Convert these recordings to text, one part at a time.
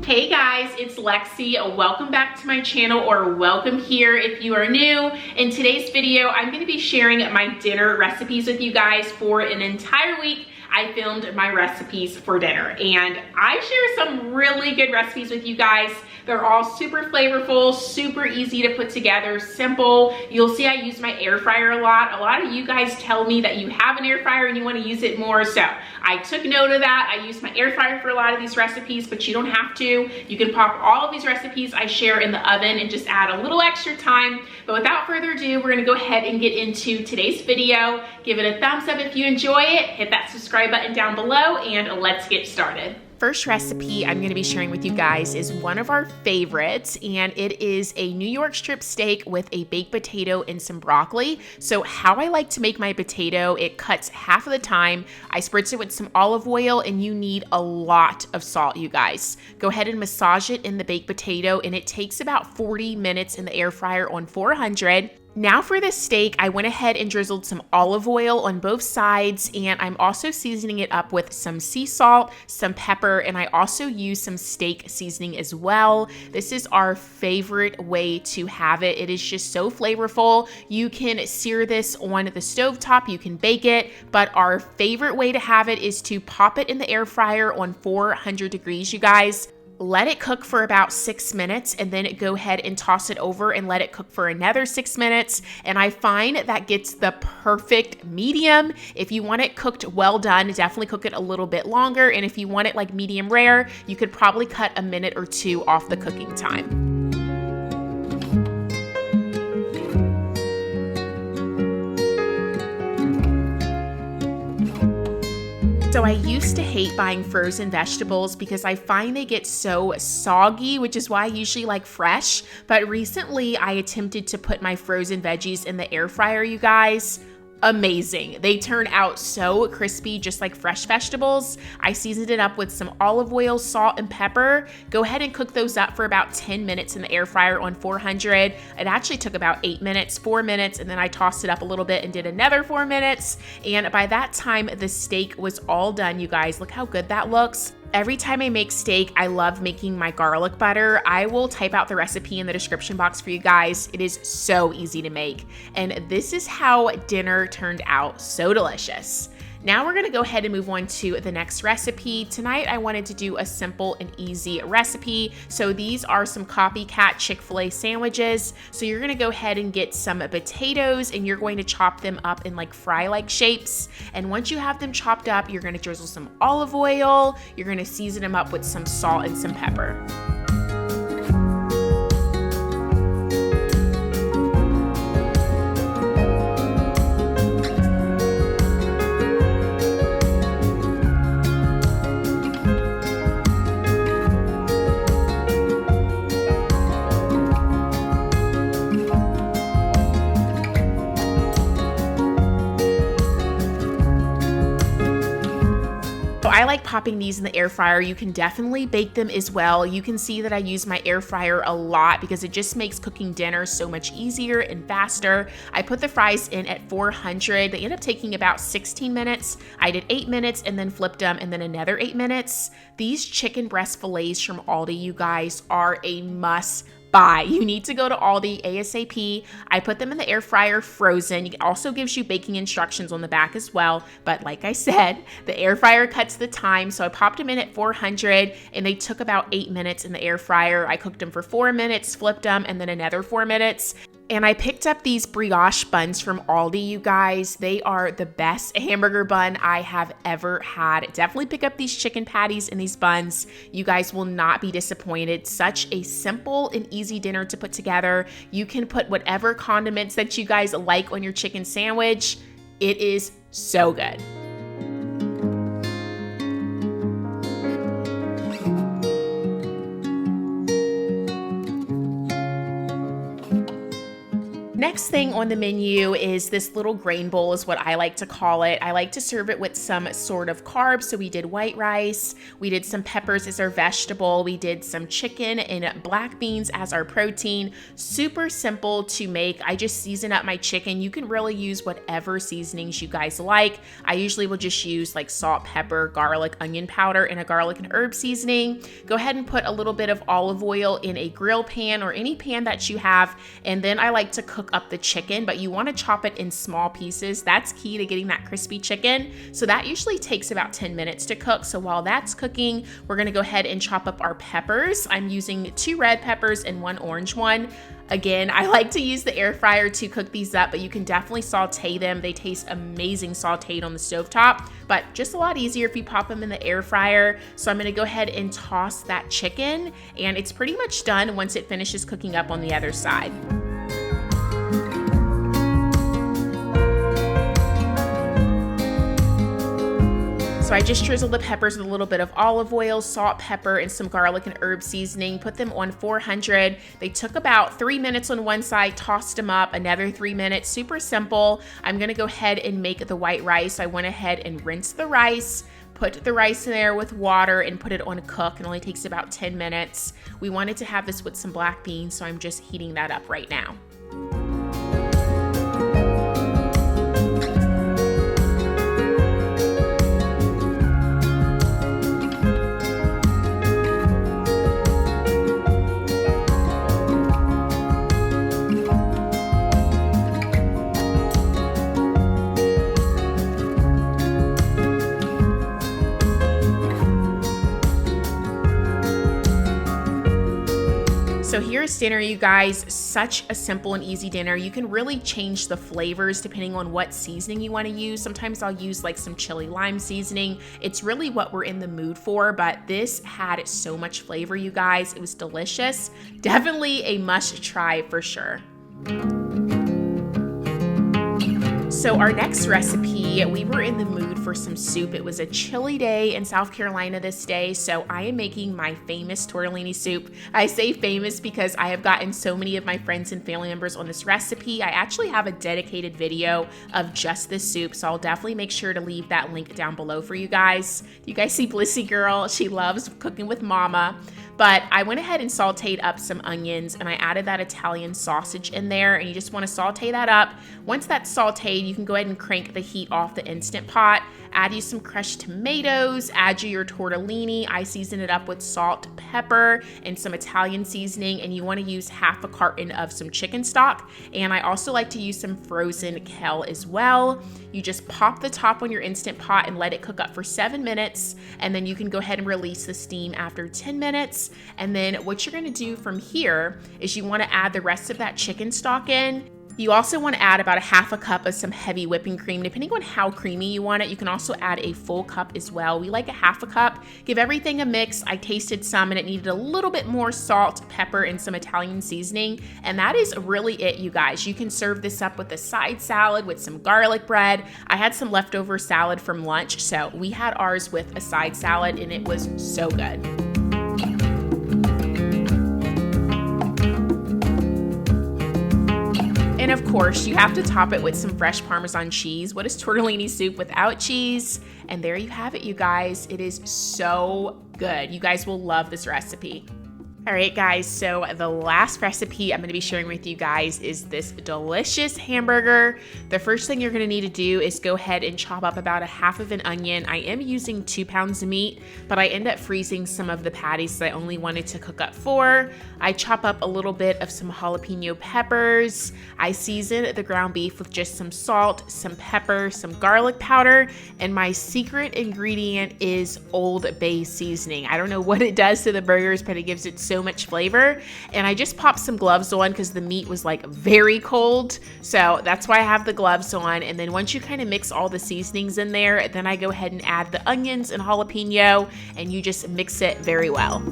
Hey guys, it's Lexi. Welcome back to my channel, or welcome here if you are new. In today's video, I'm going to be sharing my dinner recipes with you guys. For an entire week, I filmed my recipes for dinner, and I share some really good recipes with you guys. They're all super flavorful, super easy to put together, simple. You'll see I use my air fryer a lot. A lot of you guys tell me that you have an air fryer and you want to use it more, so I took note of that. I use my air fryer for a lot of these recipes, but you don't have to. You can pop all of these recipes I share in the oven and just add a little extra time. But without further ado, we're gonna go ahead and get into today's video. Give it a thumbs up if you enjoy it, hit that subscribe button down below, and let's get started. First recipe I'm going to be sharing with you guys is one of our favorites, and it is a New York strip steak with a baked potato and some broccoli. So how I like to make my potato, it cuts half of the time. I spritz it with some olive oil, and you need a lot of salt, you guys. Go ahead and massage it in the baked potato, and it takes about 40 minutes in the air fryer on 400. Now for this steak, I went ahead and drizzled some olive oil on both sides, and I'm also seasoning it up with some sea salt, some pepper, and I also use some steak seasoning as well. This is our favorite way to have it. It is just so flavorful. You can sear this on the stovetop, you can bake it, but our favorite way to have it is to pop it in the air fryer on 400 degrees, you guys. Let it cook for about 6 minutes, and then go ahead and toss it over and let it cook for another 6 minutes. And I find that gets the perfect medium. If you want it cooked well done, definitely cook it a little bit longer. And if you want it like medium rare, you could probably cut a minute or two off the cooking time. So I used to hate buying frozen vegetables because I find they get so soggy, which is why I usually like fresh. But recently I attempted to put my frozen veggies in the air fryer, you guys. Amazing. They turn out so crispy, just like fresh vegetables. I seasoned it up with some olive oil, salt, and pepper. Go ahead and cook those up for about 10 minutes in the air fryer on 400. It actually took about 8 minutes, 4 minutes, and then I tossed it up a little bit and did another 4 minutes. And by that time, the steak was all done, you guys. Look how good that looks. Every time I make steak, I love making my garlic butter. I will type out the recipe in the description box for you guys. It is so easy to make. And this is how dinner turned out. So delicious. Now we're gonna go ahead and move on to the next recipe. Tonight I wanted to do a simple and easy recipe. So these are some copycat Chick-fil-A sandwiches. So you're gonna go ahead and get some potatoes, and you're going to chop them up in like fry-like shapes. And once you have them chopped up, you're gonna drizzle some olive oil. You're gonna season them up with some salt and some pepper. I like popping these in the air fryer. You can definitely bake them as well. You can see that I use my air fryer a lot because it just makes cooking dinner so much easier and faster. I put the fries in at 400. They end up taking about 16 minutes. I did 8 minutes and then flipped them, and then another 8 minutes. These chicken breast fillets from Aldi, you guys, are a must buy. You need to go to Aldi ASAP. I put them in the air fryer frozen. It also gives you baking instructions on the back as well. But like I said, the air fryer cuts the time. So I popped them in at 400, and they took about 8 minutes in the air fryer. I cooked them for 4 minutes, flipped them, and then another 4 minutes. And I picked up these brioche buns from Aldi, you guys. They are the best hamburger bun I have ever had. Definitely pick up these chicken patties and these buns. You guys will not be disappointed. Such a simple and easy dinner to put together. You can put whatever condiments that you guys like on your chicken sandwich. It is so good. Next thing on the menu is this little grain bowl is what I like to call it. I like to serve it with some sort of carbs. So we did white rice, we did some peppers as our vegetable, we did some chicken and black beans as our protein. Super simple to make. I just season up my chicken. You can really use whatever seasonings you guys like. I usually will just use like salt, pepper, garlic, onion powder, and a garlic and herb seasoning. Go ahead and put a little bit of olive oil in a grill pan or any pan that you have. And then I like to cook up the chicken, but you want to chop it in small pieces. That's key to getting that crispy chicken. So that usually takes about 10 minutes to cook. So while that's cooking, we're going to go ahead and chop up our peppers. I'm using 2 red peppers and 1 orange one. Again, I like to use the air fryer to cook these up, but you can definitely saute them. They taste amazing sauteed on the stovetop, but just a lot easier if you pop them in the air fryer. So I'm gonna go ahead and toss that chicken, and it's pretty much done once it finishes cooking up on the other side. So I just drizzled the peppers with a little bit of olive oil, salt, pepper, and some garlic and herb seasoning. Put them on 400. They took about 3 minutes on one side, tossed them up, another 3 minutes. Super simple. I'm gonna go ahead and make the white rice. I went ahead and rinsed the rice, put the rice in there with water, and put it on a cook. It only takes about 10 minutes. We wanted to have this with some black beans, so I'm just heating that up right now. So here's dinner, you guys. Such a simple and easy dinner. You can really change the flavors depending on what seasoning you want to use. Sometimes I'll use like some chili lime seasoning. It's really what we're in the mood for, but this had so much flavor, you guys. It was delicious. Definitely a must try for sure. So our next recipe, we were in the mood for some soup. It was a chilly day in South Carolina this day, so I am making my famous tortellini soup. I say famous because I have gotten so many of my friends and family members on this recipe. I actually have a dedicated video of just this soup, so I'll definitely make sure to leave that link down below for you guys. You guys see Blissy Girl? She loves cooking with mama. But I went ahead and sauteed up some onions, and I added that Italian sausage in there, and you just want to saute that up. Once that's sauteed, you can go ahead and crank the heat off the Instant Pot. Add you some crushed tomatoes, add you your tortellini. I season it up with salt, pepper, and some Italian seasoning, and you want to use half a carton of some chicken stock. And I also like to use some frozen kale as well. You just pop the top on your Instant Pot and let it cook up for 7 minutes, and then you can go ahead and release the steam after 10 minutes. And then what you're gonna do from here is you wanna add the rest of that chicken stock in. You also want to add about a half a cup of some heavy whipping cream. Depending on how creamy you want it, you can also add a full cup as well. We like a half a cup. Give everything a mix. I tasted some and it needed a little bit more salt, pepper, and some Italian seasoning. And that is really it, you guys. You can serve this up with a side salad with some garlic bread. I had some leftover salad from lunch, so we had ours with a side salad and it was so good. And of course, you have to top it with some fresh Parmesan cheese. What is tortellini soup without cheese? And there you have it, you guys. It is so good. You guys will love this recipe. All right, guys, so the last recipe I'm gonna be sharing with you guys is this delicious hamburger. The first thing you're gonna need to do is go ahead and chop up about a half of an onion. I am using 2 pounds of meat, but I end up freezing some of the patties that I only wanted to cook up 4. I chop up a little bit of some jalapeno peppers. I season the ground beef with just some salt, some pepper, some garlic powder, and my secret ingredient is Old Bay seasoning. I don't know what it does to the burgers, but it gives it so much flavor. And I just popped some gloves on because the meat was like very cold, so that's why I have the gloves on. And then once you kind of mix all the seasonings in there, then I go ahead and add the onions and jalapeno, and you just mix it very well.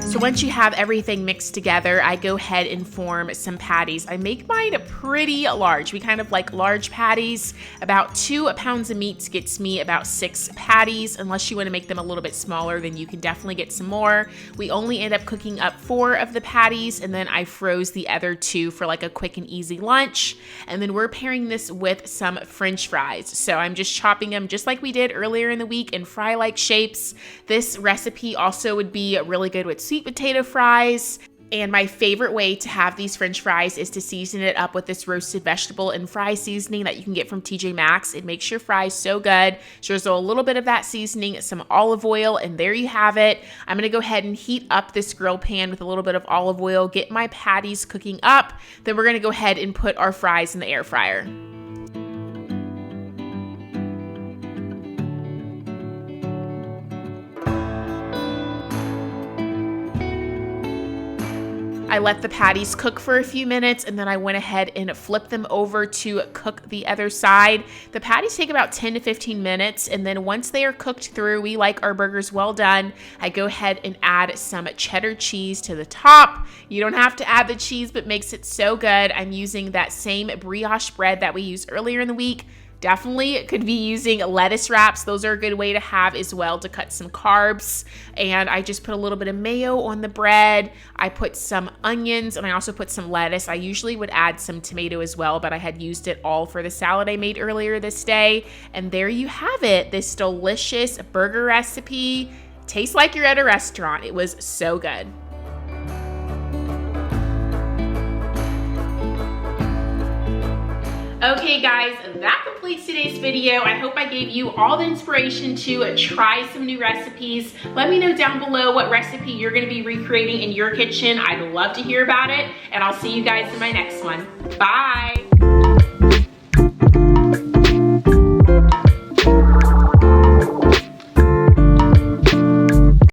So once you have everything mixed together, I go ahead and form some patties. I make mine pretty large. We kind of like large patties. About 2 pounds of meat gets me about 6 patties. Unless you want to make them a little bit smaller, then you can definitely get some more. We only end up cooking up 4 of the patties, and then I froze the other 2 for like a quick and easy lunch. And then we're pairing this with some French fries. So I'm just chopping them just like we did earlier in the week in fry-like shapes. This recipe also would be really good with sweet potato fries. And my favorite way to have these French fries is to season it up with this roasted vegetable and fry seasoning that you can get from TJ Maxx. It makes your fries so good. Drizzle a little bit of that seasoning, some olive oil, and there you have it. I'm gonna go ahead and heat up this grill pan with a little bit of olive oil, get my patties cooking up. Then we're gonna go ahead and put our fries in the air fryer. I let the patties cook for a few minutes, and then I went ahead and flipped them over to cook the other side. The patties take about 10 to 15 minutes, and then once they are cooked through, we like our burgers well done. I go ahead and add some cheddar cheese to the top. You don't have to add the cheese, but makes it so good. I'm using that same brioche bread that we used earlier in the week. Definitely could be using lettuce wraps. Those are a good way to have as well to cut some carbs. And I just put a little bit of mayo on the bread. I put some onions, and I also put some lettuce. I usually would add some tomato as well, but I had used it all for the salad I made earlier this day. And there you have it, this delicious burger recipe. Tastes like you're at a restaurant. It was so good. Okay guys, that completes today's video. I hope I gave you all the inspiration to try some new recipes. Let me know down below what recipe you're gonna be recreating in your kitchen. I'd love to hear about it, and I'll see you guys in my next one. Bye.